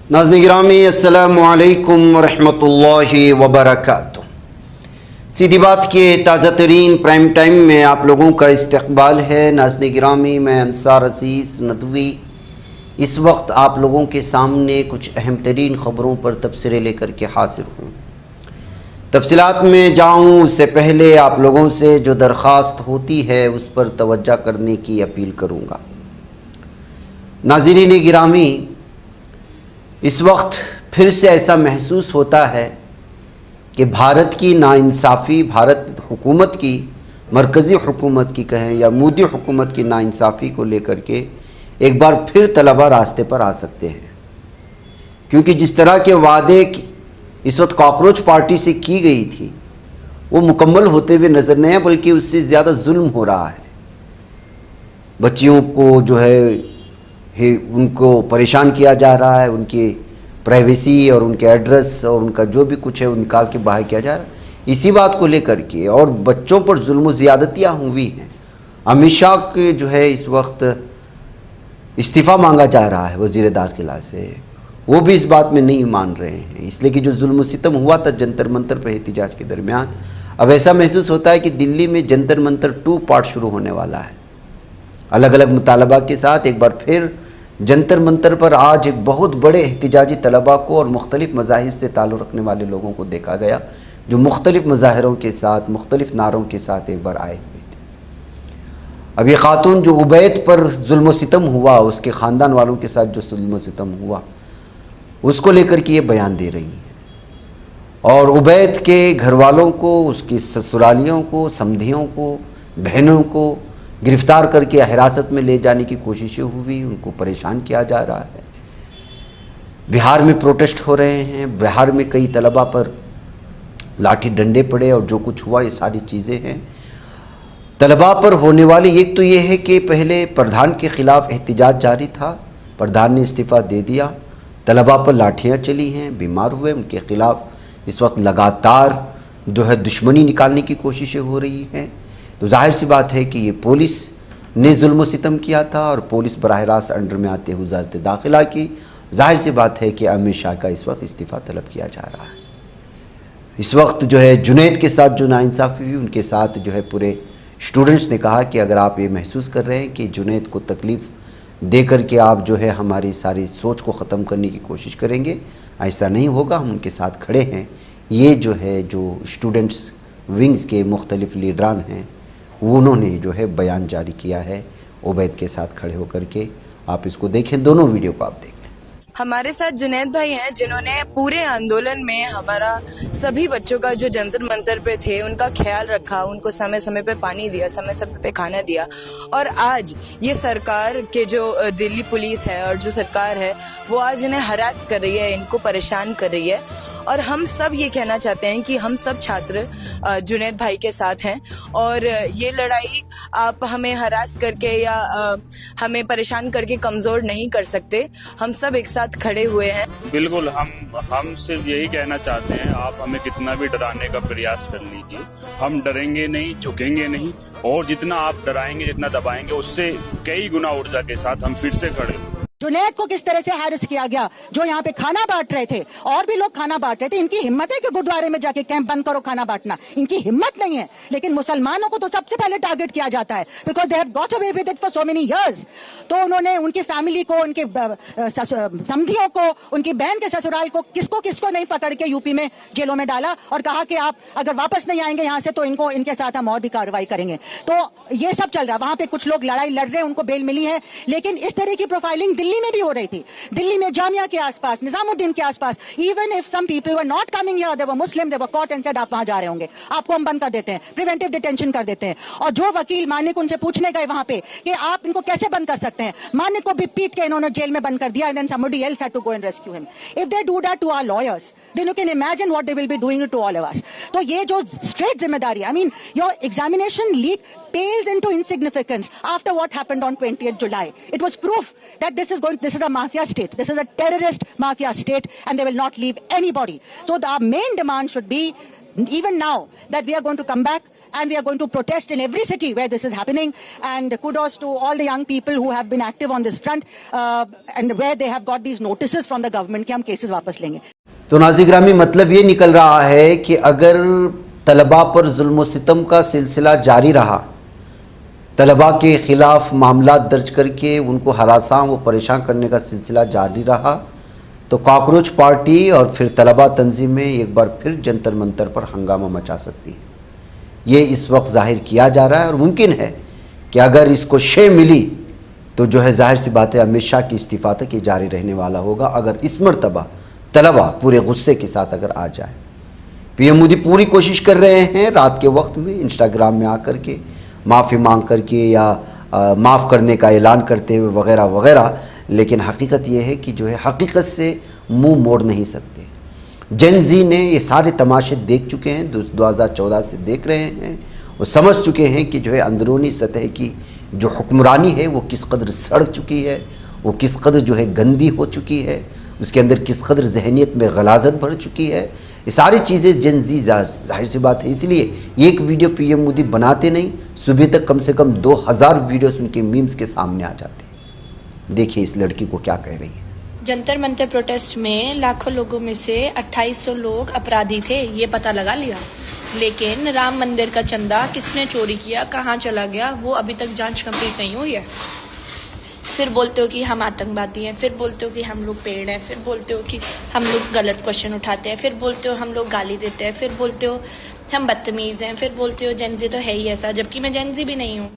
नाज़रीन गिरामी अस्सलामु अलैकुम वरहमतुल्लाहि वबरकातुह। सीधी बात के ताज़ा तरीन प्राइम टाइम में आप लोगों का इस्तकबाल है। नाज़रीन गिरामी, मैं अंसार अज़ीज़ नदवी इस वक्त आप लोगों के सामने कुछ अहम तरीन ख़बरों पर तबसरे लेकर के हाजिर हूँ। तफसीलात में जाऊँ उससे पहले आप लोगों से जो दरख्वास्त होती है उस पर तवज्जो करने की अपील करूँगा। नाज़रीन गिरामी, इस वक्त फिर से ऐसा महसूस होता है कि भारत की नाइंसाफ़ी, भारत हुकूमत की, मरकज़ी हुकूमत की कहें या मोदी हुकूमत की नाइंसाफ़ी को लेकर के एक बार फिर तलबा रास्ते पर आ सकते हैं, क्योंकि जिस तरह के वादे इस वक्त कॉकरोच पार्टी से की गई थी वो मुकम्मल होते हुए नज़र नहीं है, बल्कि उससे ज़्यादा जुल्म हो रहा है। बच्चियों को जो है उनको परेशान किया जा रहा है, उनकी प्राइवेसी और उनके एड्रेस और उनका जो भी कुछ है वो निकाल के बाहर किया जा रहा है। इसी बात को लेकर के और बच्चों पर जुल्म ज़्यादतियाँ हुई हैं। अमित शाह के जो है इस वक्त इस्तीफ़ा मांगा जा रहा है वज़ीर दाखिला से, वो भी इस बात में नहीं मान रहे हैं, इसलिए कि जो जुल्म सितम हुआ था जंतर मंतर पर एहतिजाज के दरमियान, अब ऐसा महसूस होता है कि दिल्ली में जंतर मंतर 2 पार्ट शुरू होने वाला है। अलग अलग मुतालबा के साथ एक बार फिर जंतर मंतर पर आज एक बहुत बड़े एहतिजाजी तलबा को और मुख्तलिफ़ मज़ाहिब से ताल्लुक़ रखने वाले लोगों को देखा गया, जो मुख्तलिफ़ मज़ाहिरों के साथ, मुख्तलिफ़ नारों के साथ एक बार आए हुए थे। अब ये ख़ातून जो उबैद पर जुल्म सितम हुआ, उसके ख़ानदान वालों के साथ जो जुल्म सितम हुआ, उसको लेकर के ये बयान दे रही हैं और उबैद के घर वालों को, उसकी ससुरालियों को, समधियों को, बहनों को गिरफ़्तार करके हिरासत में ले जाने की कोशिशें हुई, उनको परेशान किया जा रहा है। बिहार में प्रोटेस्ट हो रहे हैं, बिहार में कई तलबा पर लाठी डंडे पड़े और जो कुछ हुआ ये सारी चीज़ें हैं। तलबा पर होने वाली एक तो ये है कि पहले प्रधान के ख़िलाफ़ एहतिजाज जारी था, प्रधान ने इस्तीफ़ा दे दिया, तलबा पर लाठियाँ चली हैं, बीमार हुए, उनके ख़िलाफ़ इस वक्त लगातार जो है दुश्मनी निकालने की कोशिशें हो रही हैं। तो जाहिर सी बात है कि ये पुलिस ने जुल्म सितम किया था और पुलिस बराह रास्त अंडर में आते हुए वज़ारत दाखिला की। जाहिर सी बात है कि अमित शाह का इस वक्त इस्तीफ़ा तलब किया जा रहा है। इस वक्त जो है जुनैद के साथ जो नाइंसाफ़ी हुई, उनके साथ जो है पूरे स्टूडेंट्स ने कहा कि अगर आप ये महसूस कर रहे हैं कि जुनैद को तकलीफ़ दे कर के आप जो है हमारी सारी सोच को ख़त्म करने की कोशिश करेंगे, ऐसा नहीं होगा, हम उनके साथ खड़े हैं। ये जो है जो स्टूडेंट्स विंग्स के मुख्तलिफ़ लीडरान हैं उन्होंने जो है बयान जारी किया है उबैद के साथ खड़े होकर के। आप इसको देखें, दोनों वीडियो को आप देख लें। हमारे साथ जुनैद भाई हैं जिन्होंने पूरे आंदोलन में हमारा सभी बच्चों का जो जंतर मंतर पे थे उनका ख्याल रखा, उनको समय समय पे पानी दिया, समय समय पे खाना दिया। और आज ये सरकार के जो दिल्ली पुलिस है और जो सरकार है वो आज इन्हें हरास कर रही है, इनको परेशान कर रही है। और हम सब ये कहना चाहते हैं कि हम सब छात्र जुनैद भाई के साथ हैं और ये लड़ाई आप हमें हरास करके या हमें परेशान करके कमजोर नहीं कर सकते। हम सब एक साथ खड़े हुए हैं। बिल्कुल, हम सिर्फ यही कहना चाहते हैं, आप हमें कितना भी डराने का प्रयास कर लीजिए, हम डरेंगे नहीं, झुकेंगे नहीं, और जितना आप डराएंगे, जितना दबाएंगे, उससे कई गुना ऊर्जा के साथ हम फिर से खड़े होंगे। जुनैद को किस तरह से हैरेस किया गया, जो यहाँ पे खाना बांट रहे थे और भी लोग खाना बांट रहे थे, इनकी हिम्मत है कि गुरुद्वारे में जाके कैंप बंद करो खाना बांटना, इनकी हिम्मत नहीं है। लेकिन मुसलमानों को तो सबसे पहले टारगेट किया जाता है, because they have got away with it for so many years. तो उन्होंने उनकी फैमिली को, उनके समधियों को, उनकी बहन के ससुराल को, किसको किसको नहीं पकड़ के यूपी में जेलों में डाला और कहा कि आप अगर वापस नहीं आएंगे यहाँ से तो इनको, इनके साथ हम और भी कार्रवाई करेंगे। तो ये सब चल रहा है। वहां पे कुछ लोग लड़ाई लड़ रहे हैं, उनको बेल मिली है, लेकिन इस तरह की प्रोफाइलिंग दिल्ली में भी हो रही थी। दिल्ली में जामिया के आसपास, निजामुद्दीन के आसपास, even if some people were not coming here, they were Muslim, they were caught and said आप वहां जा रहे होंगे, आपको हम बंद कर देते हैं, प्रिवेंटिव डिटेंशन कर देते हैं। और जो वकील मानिक उनसे पूछने गए वहां पे कि आप इनको कैसे बंद कर सकते हैं, मानिक को भी पीट के इन्होंने जेल में बंद कर दिया, and then somebody else had to go and rescue him. If they do that to our lawyers, then you can imagine what they will be doing to all of us. तो ये जो straight जिम्मेदारी, I mean your examination leak pales into insignificance after what happened on 20th July. It was proof that this is a mafia state, this is a terrorist mafia state, and they will not leave anybody. So our main demand should be, even now, that we are going to come back and we are going to protest in every city where this is happening. And kudos to all the young people who have been active on this front and where they have got these notices from the government कि हम cases वापस लेंगे. तो नाज़रीन गिरामी, मतलब ये निकल रहा है कि अगर तलबा पर जुल्म सितम का सिलसिला जारी रहा, तलबा के ख़िलाफ़ मामला दर्ज करके उनको हरासां व परेशान करने का सिलसिला जारी रहा, तो कॉकरोच पार्टी और फिर तलबा तंजीमें एक बार फिर जंतर मंतर पर हंगामा मचा सकती है। ये इस वक्त जाहिर किया जा रहा है और मुमकिन है कि अगर इसको शे मिली तो जो है जाहिर सी बात है अमित शाह की इस्तीफ़ा तक ये जारी रहने वाला होगा, अगर इस मरतबा तलबा पूरे गुस्से के साथ अगर आ जाए। पीएम मोदी पूरी कोशिश कर रहे हैं रात के वक्त में इंस्टाग्राम में आकर के माफ़ी मांग करके या माफ़ करने का ऐलान करते हुए वगैरह वगैरह, लेकिन हकीकत ये है कि जो है हकीकत से मुंह मोड़ नहीं सकते। जेन ज़ी ने ये सारे तमाशे देख चुके हैं, 2014 से देख रहे हैं और समझ चुके हैं कि जो है अंदरूनी सतह की जो हुक्मरानी है वो किस कदर सड़ चुकी है, वो किस कदर जो है गंदी हो चुकी है, उसके अंदर किस कदर जहनीत में गलाजत भर चुकी है। ये सारी चीज़ें जेन ज़ी जाहिर सी बात है, इसलिए एक वीडियो पीएम मोदी बनाते नहीं, सुबह तक कम से कम 2000 वीडियोस उनके मीम्स के सामने आ जाते हैं। देखिए इस लड़की को क्या कह रही है। जंतर मंतर प्रोटेस्ट में लाखों लोगों में से 2800 लोग अपराधी थे, ये पता लगा लिया, लेकिन राम मंदिर का चंदा किसने चोरी किया, कहाँ चला गया, वो अभी तक जांच कंप्लीट नहीं हुई है। फिर बोलते हो कि हम आतंकवादी हैं, फिर बोलते हो कि हम लोग पेड़ हैं, फिर बोलते हो कि हम लोग गलत क्वेश्चन उठाते हैं, फिर बोलते हो हम लोग गाली देते हैं, फिर बोलते हो हम बदतमीज हैं, फिर बोलते हो जेन ज़ी तो है ही ऐसा, जबकि मैं जेन ज़ी भी नहीं हूँ।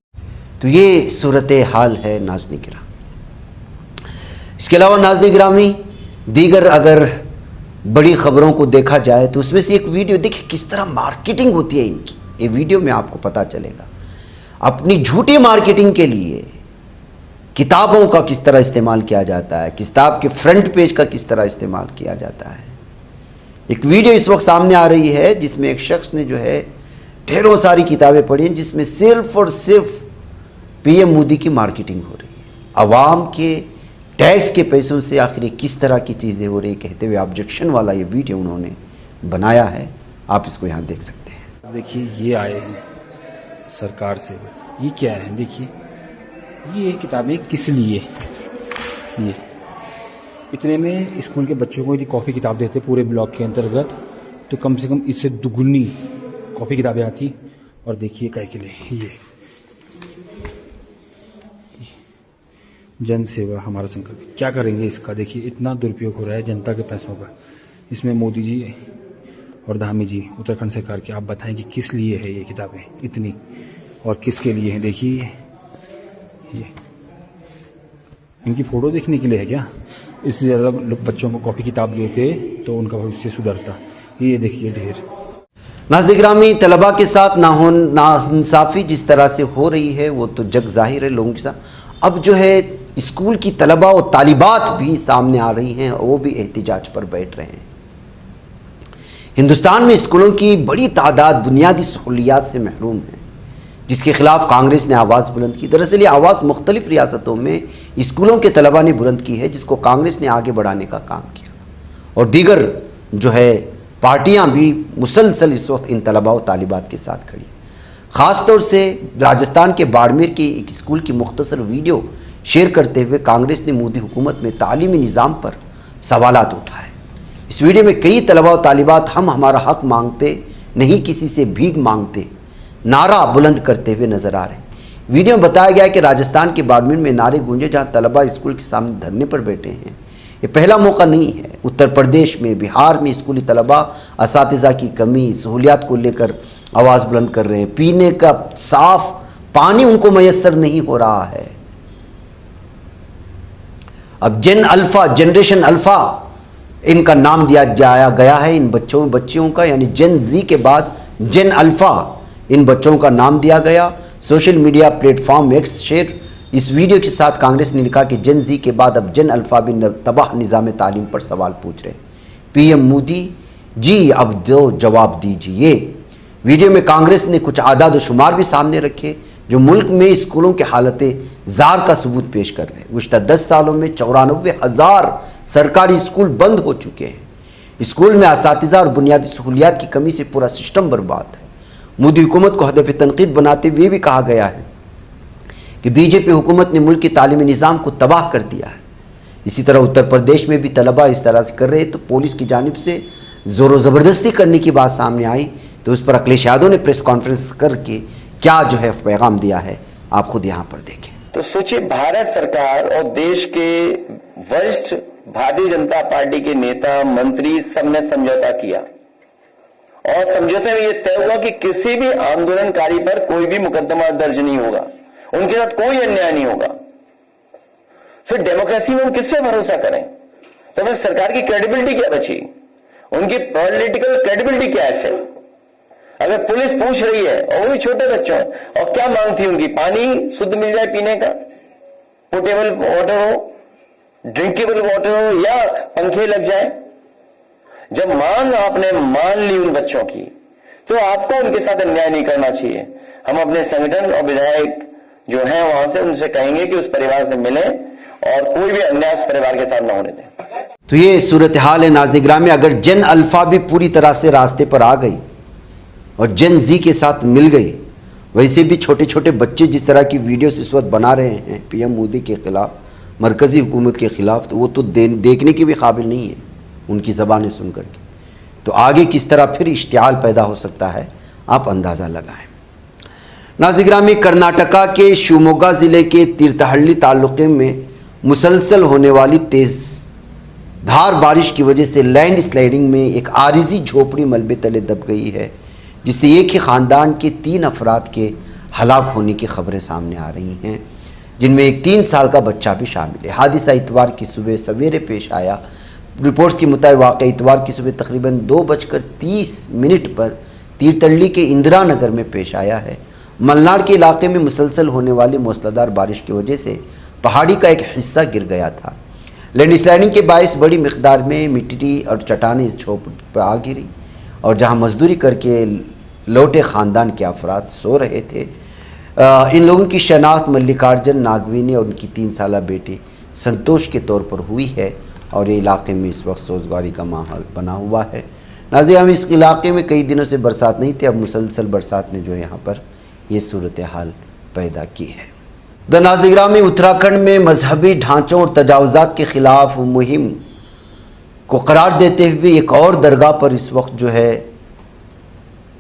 तो ये सूरत हाल है नाज़रीन गिरामी। इसके अलावा नाज़रीन गिरामी दीगर अगर बड़ी ख़बरों को देखा जाए तो उसमें से एक वीडियो देखिए किस तरह मार्केटिंग होती है इनकी। ये वीडियो में आपको पता चलेगा अपनी झूठी मार्केटिंग के लिए किताबों का किस तरह इस्तेमाल किया जाता है, किताब के फ्रंट पेज का किस तरह इस्तेमाल किया जाता है। एक वीडियो इस वक्त सामने आ रही है जिसमें एक शख्स ने जो है ढेरों सारी किताबें पढ़ी हैं जिसमें सिर्फ और सिर्फ पीएम मोदी की मार्केटिंग हो रही है। आवाम के टैक्स के पैसों से आखिर किस तरह की चीज़ें हो रही कहते हुए ऑब्जेक्शन वाला ये वीडियो उन्होंने बनाया है, आप इसको यहाँ देख सकते हैं। देखिए ये आए हैं सरकार से, ये क्या है, देखिए ये किताबें किस लिए, ये इतने में स्कूल के बच्चों को यदि कॉपी किताब देते पूरे ब्लॉक के अंतर्गत तो कम से कम इससे दुगुनी कॉपी किताबें आती। और देखिए काय के लिए ये जन सेवा हमारा संकल्प, क्या करेंगे इसका। देखिए इतना दुरुपयोग हो रहा है जनता के पैसों का। इसमें मोदी जी और धामी जी उत्तराखंड सरकार के, आप बताएं कि किस लिए है ये किताबें इतनी और किसके लिए है। देखिए ये इनकी फोटो देखने के लिए है क्या, इससे ज़्यादा बच्चों को कॉपी किताब देते तो उनका भविष्य सुधरता। ये देखिए ढेर। नाज़रीन गिरामी तलबा के साथ नाइंसाफ़ी जिस तरह से हो रही है वो तो जग जाहिर है लोगों के साथ। अब जो है स्कूल की तलबा और तालिबात भी सामने आ रही हैं और वो भी एहतिजाज पर बैठ रहे हैं। हिंदुस्तान में स्कूलों की बड़ी तादाद बुनियादी सहूलियात से महरूम है जिसके खिलाफ कांग्रेस ने आवाज़ बुलंद की। दरअसल ये आवाज़ मुख्तलिफ रियासतों में स्कूलों के तलबा ने बुलंद की है जिसको कांग्रेस ने आगे बढ़ाने का काम किया और दीगर जो है पार्टियां भी मुसलसल इस वक्त इन तलबा और तालिबात के साथ खड़ी। ख़ास तौर से राजस्थान के बाड़मेर के एक स्कूल की मुख्तसर वीडियो शेयर करते हुए कांग्रेस ने मोदी हुकूमत में तालीमी निज़ाम पर सवालात उठाए। इस वीडियो में कई तलबा और तालिबात हम हमारा हक मांगते नहीं किसी से भीख मांगते नारा बुलंद करते हुए नजर आ रहे हैं। वीडियो में बताया गया है कि राजस्थान के बाड़मेर में नारे गूंजे जहां तलबा स्कूल के सामने धरने पर बैठे हैं। ये पहला मौका नहीं है। उत्तर प्रदेश में, बिहार में स्कूली तलबा असातिज़ा की कमी, सहूलियात को लेकर आवाज़ बुलंद कर रहे हैं। पीने का साफ पानी उनको मैसर नहीं हो रहा है। अब जनरेशन अल्फा इनका नाम दिया गया है इन बच्चियों का, यानी जेन ज़ी के बाद जेन अल्फा इन बच्चों का नाम दिया गया। Social media platform x share इस वीडियो के साथ कांग्रेस ने लिखा कि जेन ज़ी के बाद अब जेन अल्फा भी तबाह निज़ाम तालीम पर सवाल पूछ रहे। पीएम मोदी जी अब दो जवाब दीजिए। वीडियो में कांग्रेस ने कुछ आदाद शुमार भी सामने रखे जो मुल्क में स्कूलों की हालत ज़ार का सबूत पेश कर रहे हैं। गुज़श्ता 10 सालों में 94,000 सरकारी स्कूल बंद हो चुके हैं। स्कूल में असातिज़ा और बुनियादी सहूलियात की कमी से पूरा सिस्टम बर्बाद है। मोदी हुकूमत को हदफ तनकीद बनाते हुए भी कहा गया है कि बीजेपी हुकूमत ने मुल्क के तालीमी निज़ाम को तबाह कर दिया है। इसी तरह उत्तर प्रदेश में भी तलबा इस तरह से कर रहे तो पुलिस की जानिब से ज़ोर ज़बरदस्ती करने की बात सामने आई, तो उस पर अखिलेश यादव ने प्रेस कॉन्फ्रेंस करके क्या जो है पैगाम दिया है, आप खुद यहाँ पर देखें। तो सोचिए, भारत सरकार और देश के वरिष्ठ भारतीय जनता पार्टी के नेता मंत्री सब ने समझौता किया और समझौते में यह तय हुआ कि किसी भी आंदोलनकारी पर कोई भी मुकदमा दर्ज नहीं होगा, उनके साथ कोई अन्याय नहीं होगा। फिर डेमोक्रेसी में हम किस पे भरोसा करें? तो फिर सरकार की क्रेडिबिलिटी क्या बची, उनकी पॉलिटिकल क्रेडिबिलिटी क्या है? फिर अगर पुलिस पूछ रही है और वो भी छोटे बच्चों, और क्या मांग थी उनकी? पानी शुद्ध मिल जाए पीने का, पोर्टेबल वाटर हो, ड्रिंकेबल वाटर हो, या पंखे लग जाए। जब मांग आपने मान ली उन बच्चों की, तो आपको उनके साथ अन्याय नहीं करना चाहिए। हम अपने संगठन और विधायक जो हैं वहां से उनसे कहेंगे कि उस परिवार से मिलें और कोई भी अन्याय उस परिवार के साथ न होने दें। तो ये सूरत हाल है नाज़रीन गिरामी। अगर जेन अल्फा भी पूरी तरह से रास्ते पर आ गई और जेन जी के साथ मिल गई, वैसे भी छोटे छोटे बच्चे जिस तरह की वीडियोस इस वक्त बना रहे हैं पीएम मोदी के खिलाफ, मरकज़ी हुकूमत के खिलाफ, तो वो तो देखने के भी काबिल नहीं है उनकी ज़बानें सुन करके। तो आगे किस तरह फिर इश्तियाल पैदा हो सकता है, आप अंदाज़ा लगाएं। नाज़रीन गिरामी, कर्नाटका के शिवमोगा ज़िले के तीर्थहल्ली तालुके में मुसलसल होने वाली तेज़ धार बारिश की वजह से लैंड स्लाइडिंग में एक आरिज़ी झोपड़ी मलबे तले दब गई है, जिससे एक ही ख़ानदान के 3 अफराद के हलाक होने की खबरें सामने आ रही हैं, जिनमें एक 3 साल का बच्चा भी शामिल है। हादसा इतवार की सुबह सवेरे पेश आया। रिपोर्ट्स के मुताबिक वाक़या इतवार की सुबह तकरीबन 2:30 पर तीर्थहल्ली के इंदिरा नगर में पेश आया है। मलनाड के इलाके में मुसलसल होने वाली मूसलाधार बारिश की वजह से पहाड़ी का एक हिस्सा गिर गया था। लैंड स्लाइडिंग के बायस बड़ी मिकदार में मिट्टी और चट्टानें इस झोपड़ी पर आ गिरी और जहां मजदूरी करके लौटे ख़ानदान के अफराद सो रहे थे। इन लोगों की शनाख्त मल्लिकार्जुन नागवीनी और उनकी 3 साला बेटी संतोष के तौर पर हुई है और ये इलाके में इस वक्त सोजगारी का माहौल बना हुआ है। नाज़रीन, हम इस इलाके में कई दिनों से बरसात नहीं थी, अब मुसलसल बरसात ने जो यहाँ पर ये सूरत हाल पैदा की है। द नाज़रीन गिरामी, उत्तराखंड में मजहबी ढांचों और तजावुज़ात के ख़िलाफ़ मुहिम को करार देते हुए एक और दरगाह पर इस वक्त जो है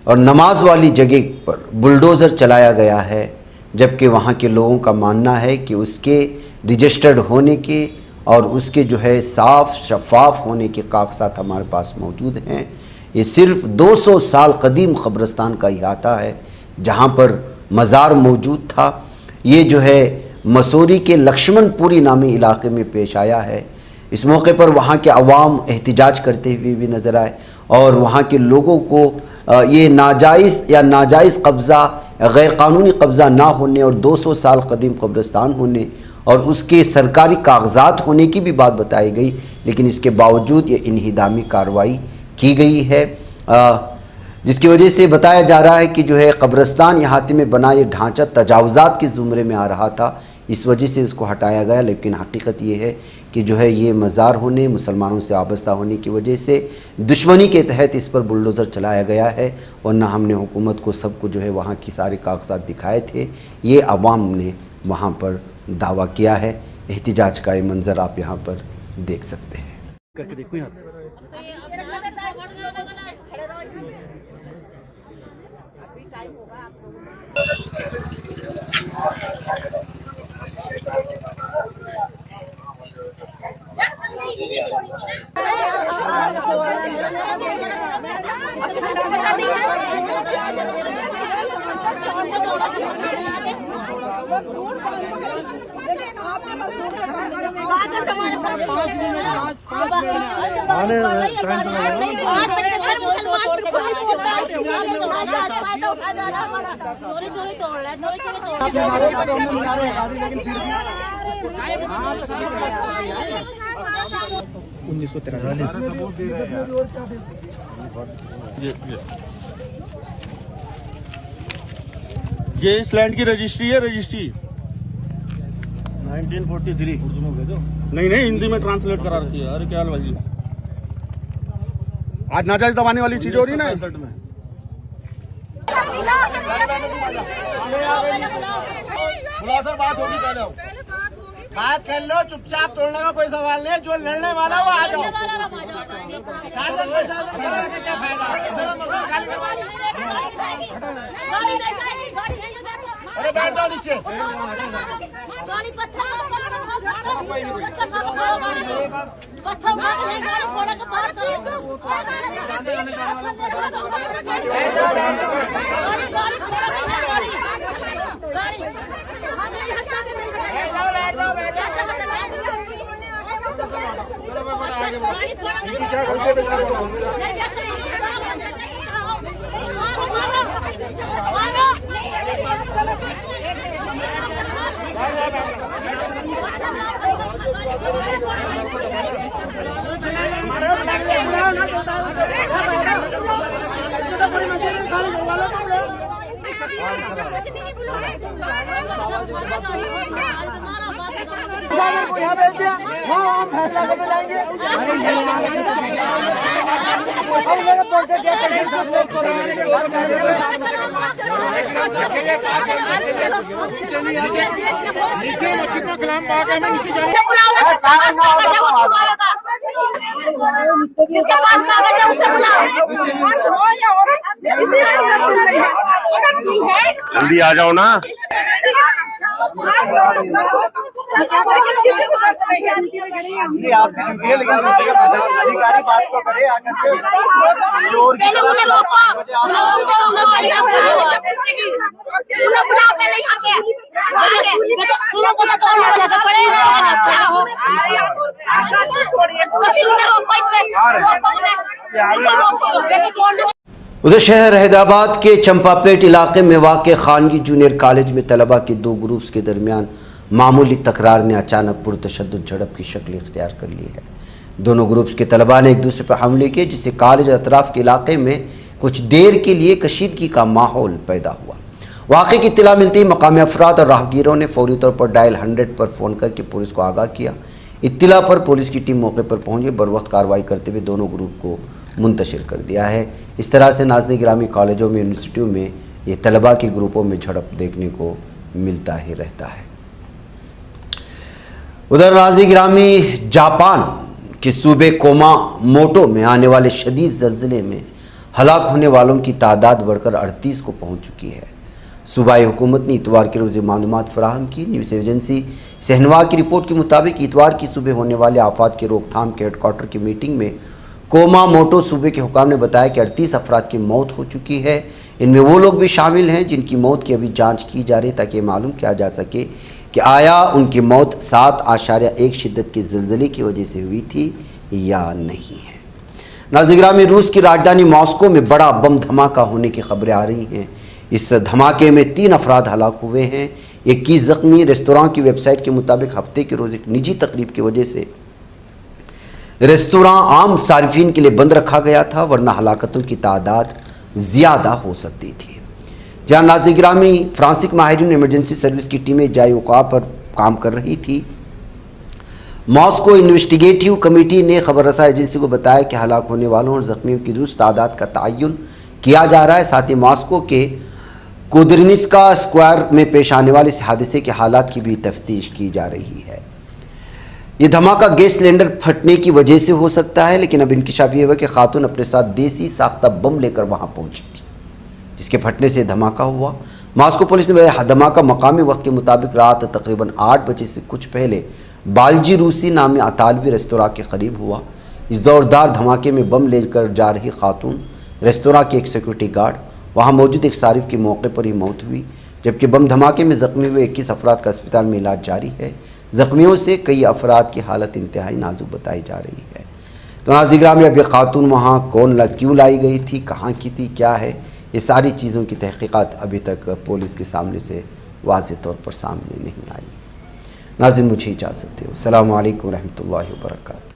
और नमाज वाली जगह पर बुलडोज़र चलाया गया है, जबकि वहाँ के लोगों का मानना है कि उसके रजिस्टर्ड होने के और उसके जो है साफ़ शफाफ होने के कागजात हमारे पास मौजूद हैं। ये सिर्फ 200 साल कदीम क़ब्रिस्तान का इहाता है जहाँ पर मज़ार मौजूद था। ये जो है मसूरी के लक्ष्मणपुरी नामी इलाके में पेश आया है। इस मौके पर वहाँ के अवाम एहतिजाज करते हुए भी नज़र आए और वहाँ के लोगों को ये नाजायज़ कब्ज़ा या गैर कानूनी कब्ज़ा ना होने और 200 साल कदीम कब्रिस्तान होने और उसके सरकारी कागजात होने की भी बात बताई गई, लेकिन इसके बावजूद ये इन्हिदामी कार्रवाई की गई है, जिसकी वजह से बताया जा रहा है कि जो है कब्रिस्तान इहाते में बना ये ढांचा तजावुज़ात के ज़ुमरे में आ रहा था, इस वजह से इसको हटाया गया। लेकिन हकीकत ये है कि जो है ये मज़ार होने, मुसलमानों से वाबस्ता होने की वजह से दुश्मनी के तहत इस पर बुलडोज़र चलाया गया है, वरना हमने हुकूमत को सबको जो है वहाँ की सारे कागजात दिखाए थे। ये अवाम ने वहाँ पर दावा किया है। एहतिजाज का ये मंज़र आप यहाँ पर देख सकते हैं। करके देखो यहाँ ये इस लैंड की रजिस्ट्री है, रजिस्ट्री 1943 उर्दू में भेजो। नहीं हिंदी में ट्रांसलेट करा रखी है। अरे क्या भाई, आज नाजायज दबाने वाली चीज हो रही है ना। बुलाओ सर, बात होगी पहले। बात कर लो, चुपचाप तोड़ने का कोई सवाल नहीं है। जो लड़ने वाला वो आ जाओ। शासन पे शासन करने का क्या फायदा? चलो मसला खाली करवा। अरे बैठ जाओ नीचे। को यहाँ भेज दिया, हाँ हम फैसला करने जाएंगे। जिसके पास कागज है उसे बुलाओ। जल्दी आ जाओ ना। अधिकारी बात को करे आकर के चोर की उधर शहर हैदराबाद के चंपापेट इलाके में वाक़ खानगी जूनियर कॉलेज में तलबा के दो ग्रुप्स के दरमियान मामूली तकरार ने अचानक पुरतशद्दुद झड़प की शक्ल इख्तियार कर ली है। दोनों ग्रुप्स के तलबा ने एक दूसरे पर हमले किए, जिससे कॉलेज और अतराफ के इलाके में कुछ देर के लिए कशीदगी का माहौल पैदा हुआ। वाक़े की इत्तला मिलते ही मकामी अफराद और राहगीरों ने फौरी तौर पर डायल 100 पर फ़ोन करके पुलिस को आगाह किया। इत्तला पर पुलिस की टीम मौके पर पहुंची, बरवक्त कार्रवाई करते हुए दोनों ग्रुप को मुंतशिर कर दिया है। इस तरह से नाज़िर गिरामी कॉलेजों में, यूनिवर्सिटियों में ये तलबा के ग्रुपों में झड़प देखने को मिलता ही रहता है। उधर नाज़िर गिरामी जापान के सूबे कुमामोटो में आने वाले शदीद ज़लज़ले में हलाक होने वालों की तादाद बढ़कर 38 को पहुँच चुकी है। सूबाई हुकूमत ने इतवार के रोज़ मालूमात फराहम की। न्यूज़ एजेंसी सहनवा की रिपोर्ट के मुताबिक इतवार की सुबह होने वाले आफात की रोकथाम के हेडक्वार्टर की मीटिंग में कुमामोटो सूबे के हुकाम ने बताया कि 38 अफराद की मौत हो चुकी है। इनमें वो लोग भी शामिल हैं जिनकी मौत की अभी जांच की जा रही है, ताकि मालूम किया जा सके कि आया उनकी मौत 7.1 शिद्दत के ज़लज़ले की वजह से हुई थी या नहीं है। नाज़िर गिरामी, रूस की राजधानी मॉस्को में बड़ा बम धमाका होने की खबरें आ रही हैं। इस धमाके में 3 अफराद हलाक हुए हैं, 21 ज़ख्मी। रेस्तोरां की वेबसाइट के मुताबिक हफ्ते के रोज़ एक निजी तकरीब की वजह से रेस्तोरां आम सारिफीन के लिए बंद रखा गया था, वरना हलाकतों की तादाद ज़्यादा हो सकती थी। जहाँ नाज़िर गिरामी फ्रांसीसी माहिरीन इमरजेंसी सर्विस की टीमें जाए वक़ा पर काम कर रही थी। मॉस्को इन्वेस्टिगेटिव कमेटी ने खबर रसा एजेंसी को बताया कि हलाक होने वालों और ज़ख्मियों की दुरुस्त तादाद का तयन किया जा रहा है। साथ ही मॉस्को के कुदरनिस्का स्क्वायर में पेश आने वाले इस हादसे के हालात की भी तफ्तीश की जा रही है। ये धमाका गैस सिलेंडर फटने की वजह से हो सकता है, लेकिन अब इंकिशाफ ये हुआ कि खातून अपने साथ देसी साख्ता बम लेकर वहां पहुंची थी, जिसके फटने से धमाका हुआ। मॉस्को पुलिस ने धमाका मकामी वक्त के मुताबिक रात तकरीबन 8 बजे से कुछ पहले बालजी रूसी नामी अतालवी रेस्तोरां के करीब हुआ। इस दौरदार धमाके में बम लेकर जा रही खातून, रेस्तोरां के एक सिक्योरिटी गार्ड, वहाँ मौजूद एक सारिफ की मौके पर ही मौत हुई, जबकि बम धमाके में ज़ख्मी हुए 21 अफराद का अस्पताल में इलाज जारी है। ज़ख्मियों से कई अफराद की हालत इंतहाई नाजुक बताई जा रही है। तो नाज़िर गिरामी, अब ये खातून वहाँ क्यों लाई गई थी, कहाँ की थी, क्या है, ये सारी चीज़ों की तहकीकात अभी तक पुलिस के सामने से वाज़ेह तौर पर सामने नहीं आई। नाज़िर, मुझे इजाज़त दो। अस्सलामु अलैकुम रहमतुल्लाहि व बरकातहू।